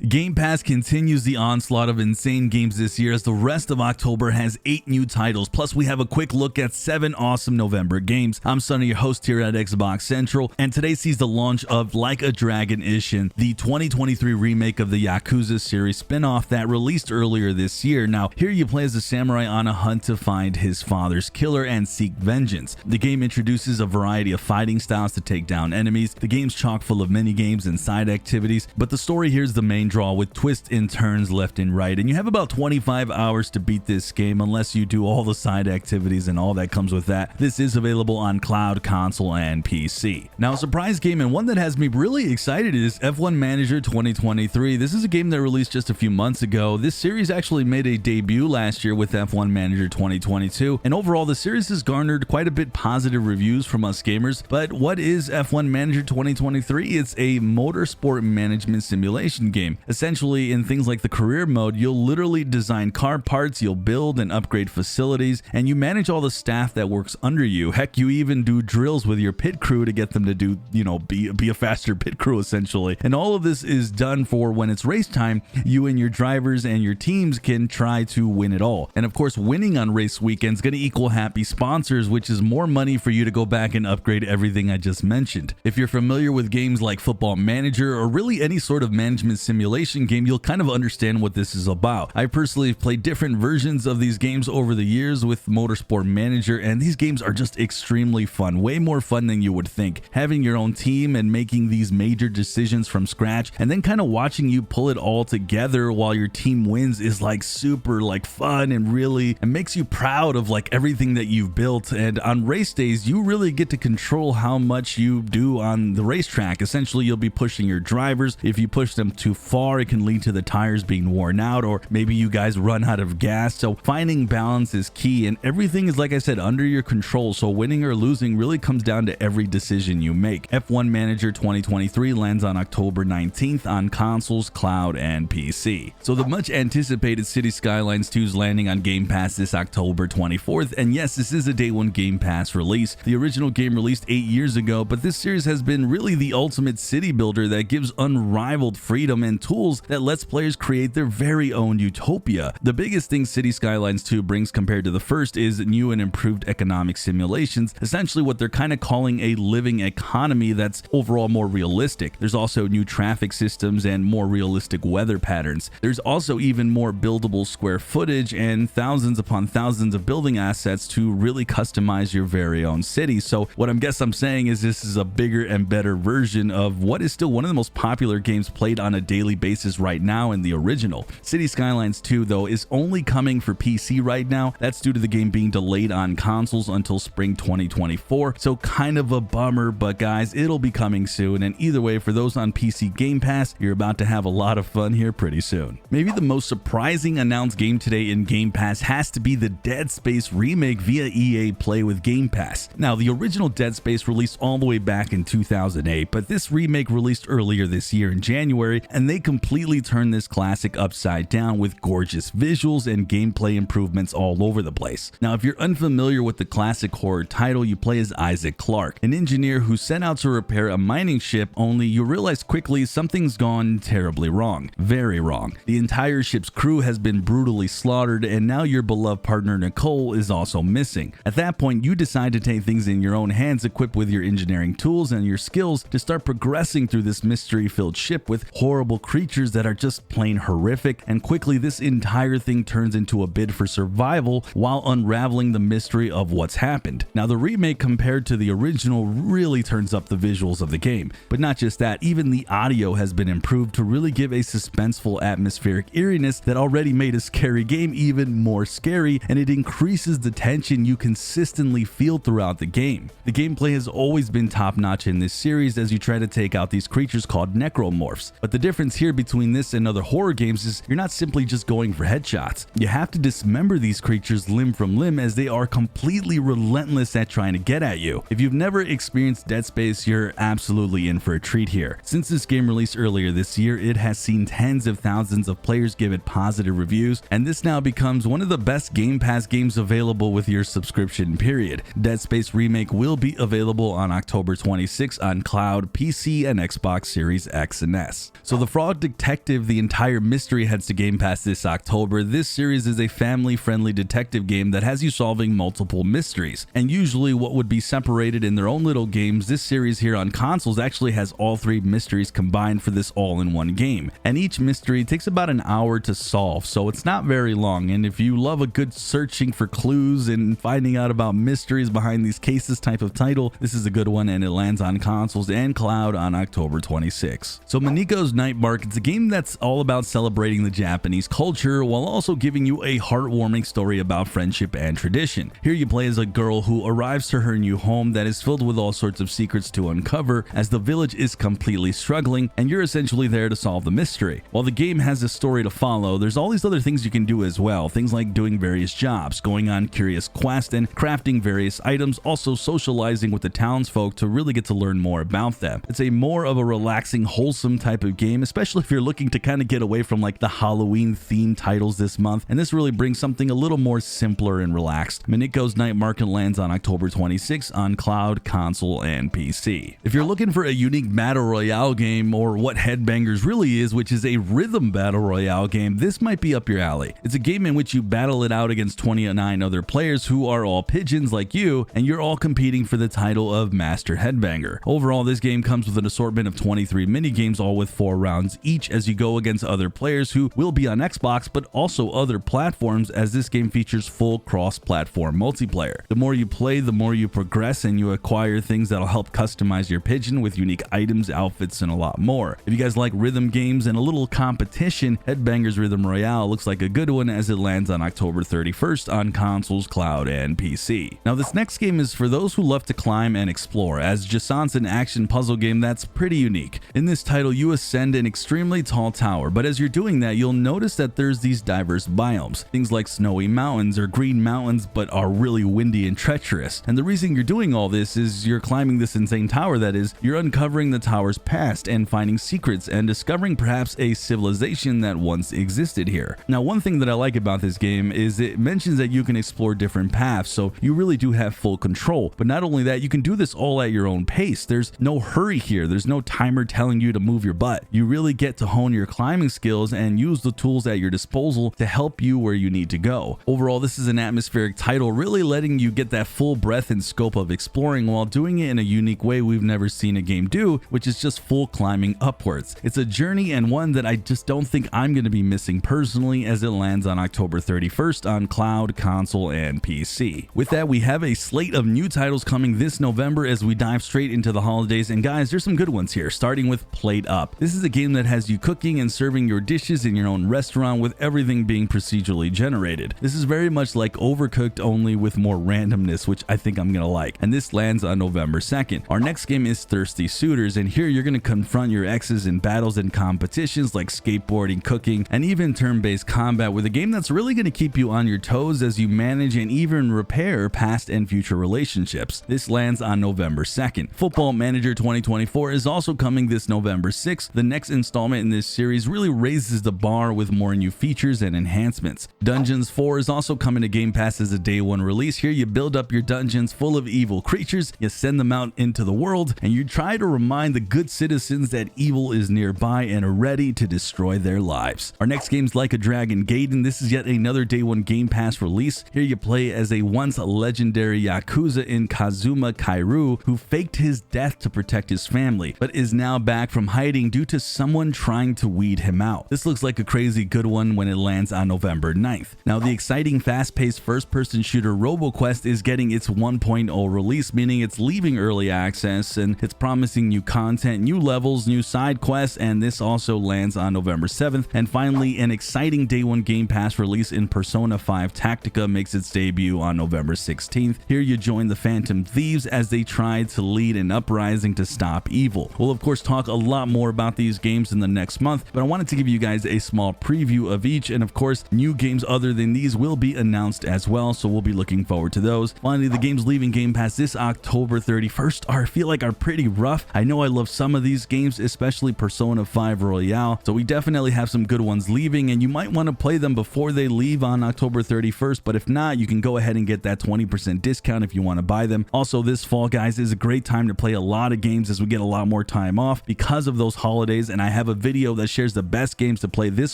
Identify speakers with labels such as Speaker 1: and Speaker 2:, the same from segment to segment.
Speaker 1: Game Pass continues the onslaught of insane games this year as the rest of October has 8 new titles, plus we have a quick look at 7 awesome November games. I'm Sonny, your host here at Xbox Central, and today sees the launch of Like a Dragon Ishin, the 2023 remake of the Yakuza series spin-off that released earlier this year. Now, here you play as a samurai on a hunt to find his father's killer and seek vengeance. The game introduces a variety of fighting styles to take down enemies. The game's chock full of mini-games and side activities, but the story here's the main draw with twists and turns left and right, and you have about 25 hours to beat this game unless you do all the side activities and all that comes with that. This is available on cloud, console, and PC. Now, a surprise game and one that has me really excited is F1 Manager 2023. This is a game that released just a few months ago. This series actually made a debut last year with F1 Manager 2022, and overall the series has garnered quite a bit positive reviews from us gamers. But what is F1 Manager 2023? It's a motorsport management simulation game. Essentially, in things like the career mode, you'll literally design car parts, you'll build and upgrade facilities, and you manage all the staff that works under you. Heck, you even do drills with your pit crew to get them to do, be a faster pit crew essentially. And all of this is done for when it's race time, you and your drivers and your teams can try to win it all. And of course, winning on race weekends going to equal happy sponsors, which is more money for you to go back and upgrade everything I just mentioned. If you're familiar with games like Football Manager or really any sort of management simulation game, you'll kind of understand what this is about. I personally have played different versions of these games over the years with Motorsport Manager, and these games are just extremely fun, way more fun than you would think. Having your own team and making these major decisions from scratch and then kind of watching you pull it all together while your team wins is like super fun and really it makes you proud of everything that you've built. And on race days, you really get to control how much you do on the racetrack. Essentially, you'll be pushing your drivers. If you push them too far, it can lead to the tires being worn out, or maybe you guys run out of gas. So finding balance is key, and everything is, like I said, under your control. So winning or losing really comes down to every decision you make. F1 Manager 2023 lands on October 19th on consoles, cloud, and PC. So the much anticipated City Skylines 2 is landing on Game Pass this October 24th, and yes, this is a day one Game Pass release. The original game released 8 years ago, but this series has been really the ultimate city builder that gives unrivaled freedom and tools that lets players create their very own utopia. The biggest thing City Skylines 2 brings compared to the first is new and improved economic simulations, essentially what they're kind of calling a living economy that's overall more realistic. There's also new traffic systems and more realistic weather patterns. There's also even more buildable square footage and thousands upon thousands of building assets to really customize your very own city. So what I'm saying is this is a bigger and better version of what is still one of the most popular games played on a daily basis right now in the original. City Skylines 2 though is only coming for PC right now. That's due to the game being delayed on consoles until spring 2024. So kind of a bummer, but guys, it'll be coming soon. And either way, for those on PC Game Pass, you're about to have a lot of fun here pretty soon. Maybe the most surprising announced game today in Game Pass has to be the Dead Space remake via EA Play with Game Pass. Now, the original Dead Space released all the way back in 2008, but this remake released earlier this year in January, and they completely turned this classic upside down with gorgeous visuals and gameplay improvements all over the place. Now, if you're unfamiliar with the classic horror title, you play as Isaac Clarke, an engineer who set out to repair a mining ship, only you realize quickly something's gone terribly wrong. Very wrong. The entire ship's crew has been brutally slaughtered, and now your beloved partner Nicole is also missing. At that point, you decide to take things in your own hands, equipped with your engineering tools and your skills, to start progressing through this mystery-filled ship with horrible creatures that are just plain horrific, and quickly this entire thing turns into a bid for survival while unraveling the mystery of what's happened. Now, the remake compared to the original really turns up the visuals of the game, but not just that, even the audio has been improved to really give a suspenseful atmospheric eeriness that already made a scary game even more scary, and it increases the tension you consistently feel throughout the game. The gameplay has always been top-notch in this series as you try to take out these creatures called necromorphs, but the difference here between this and other horror games is you're not simply just going for headshots. You have to dismember these creatures limb from limb as they are completely relentless at trying to get at you. If you've never experienced Dead Space, you're absolutely in for a treat here. Since this game released earlier this year, it has seen tens of thousands of players give it positive reviews, and this now becomes one of the best Game Pass games available with your subscription period. Dead Space Remake will be available on October 26th on cloud, PC, and Xbox Series X and S. So the fraud Dog Detective: The Entire Mystery heads to Game Pass this October. This series is a family-friendly detective game that has you solving multiple mysteries. And usually what would be separated in their own little games, this series here on consoles actually has all 3 mysteries combined for this all-in-one game. And each mystery takes about an hour to solve, so it's not very long. And if you love a good searching for clues and finding out about mysteries behind these cases type of title, this is a good one, and it lands on consoles and cloud on October 26. So Mineko's Night Market, it's a game that's all about celebrating the Japanese culture while also giving you a heartwarming story about friendship and tradition. Here you play as a girl who arrives to her new home that is filled with all sorts of secrets to uncover, as the village is completely struggling and you're essentially there to solve the mystery. While the game has a story to follow, there's all these other things you can do as well, things like doing various jobs, going on curious quests, and crafting various items, also socializing with the townsfolk to really get to learn more about them. It's a more of a relaxing, wholesome type of game, especially if you're looking to kind of get away from like the Halloween themed titles this month, and this really brings something a little more simpler and relaxed. Mineko's Night Market lands on October 26 on cloud, console, and PC. If you're looking for a unique battle royale game, or what Headbangers really is, which is a rhythm battle royale game, this might be up your alley. It's a game in which you battle it out against 29 other players who are all pigeons like you, and you're all competing for the title of Master Headbanger. Overall, this game comes with an assortment of 23 minigames, all with 4 rounds each, as you go against other players who will be on Xbox but also other platforms, as this game features full cross-platform multiplayer. The more you play, the more you progress, and you acquire things that'll help customize your pigeon with unique items, outfits, and a lot more. If you guys like rhythm games and a little competition, Headbangers Rhythm Royale looks like a good one, as it lands on October 31st on consoles, cloud, and PC. Now this next game is for those who love to climb and explore, as Jusant's an action puzzle game that's pretty unique. In this title, you ascend an extremely tall tower, but as you're doing that, you'll notice that there's these diverse biomes, things like snowy mountains or green mountains but are really windy and treacherous. And the reason you're doing all this is you're climbing this insane tower, that is, you're uncovering the tower's past and finding secrets and discovering perhaps a civilization that once existed here. Now one thing that I like about this game is it mentions that you can explore different paths, so you really do have full control. But not only that, you can do this all at your own pace. There's no hurry here, there's no timer telling you to move your butt. You really get to hone your climbing skills and use the tools at your disposal to help you where you need to go. Overall, this is an atmospheric title, really letting you get that full breadth and scope of exploring while doing it in a unique way we've never seen a game do, which is just full climbing upwards. It's a journey, and one that I just don't think I'm going to be missing personally, as it lands on October 31st on cloud, console, and PC. With that, we have a slate of new titles coming this November as we dive straight into the holidays, and guys, there's some good ones here, starting with Plateup. This is a game that has you cooking and serving your dishes in your own restaurant, with everything being procedurally generated. This is very much like Overcooked, only with more randomness, which I think I'm gonna like, and this lands on November 2nd. Our next game is Thirsty Suitors, and here you're gonna confront your exes in battles and competitions like skateboarding, cooking, and even turn-based combat, with a game that's really gonna keep you on your toes as you manage and even repair past and future relationships. This lands on November 2nd. Football Manager 2024 is also coming this November 6th. The next installment in this series really raises the bar with more new features and enhancements. Dungeons 4 is also coming to Game Pass as a day 1 release. Here you build up your dungeons full of evil creatures, you send them out into the world, and you try to remind the good citizens that evil is nearby and are ready to destroy their lives. Our next game's Like a Dragon Gaiden. This is yet another day 1 Game Pass release. Here you play as a once legendary Yakuza in Kazuma Kairu, who faked his death to protect his family, but is now back from hiding due to someone trying to weed him out. This looks like a crazy good one when it lands on November 9th. Now the exciting fast-paced first-person shooter Roboquest is getting its 1.0 release, meaning it's leaving early access, and it's promising new content, new levels, new side quests, and this also lands on November 7th. And finally, an exciting day 1 Game Pass release in Persona 5 Tactica makes its debut on November 16th. Here you join the Phantom Thieves as they try to lead an uprising to stop evil. We'll of course talk a lot more about these games in the next month, but I wanted to give you guys a small preview of each, and of course new games other than these will be announced as well, so we'll be looking forward to those. Finally, the games leaving Game Pass this October 31st I feel like are pretty rough. I know I love some of these games, especially Persona 5 Royale, so we definitely have some good ones leaving, and you might want to play them before they leave on October 31st, but if not, you can go ahead and get that 20% discount if you want to buy them. Also, this fall, guys, is a great time to play a lot of games as we get a lot more time off because of those holidays, and I have a video that shares the best games to play this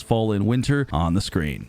Speaker 1: fall and winter on the screen.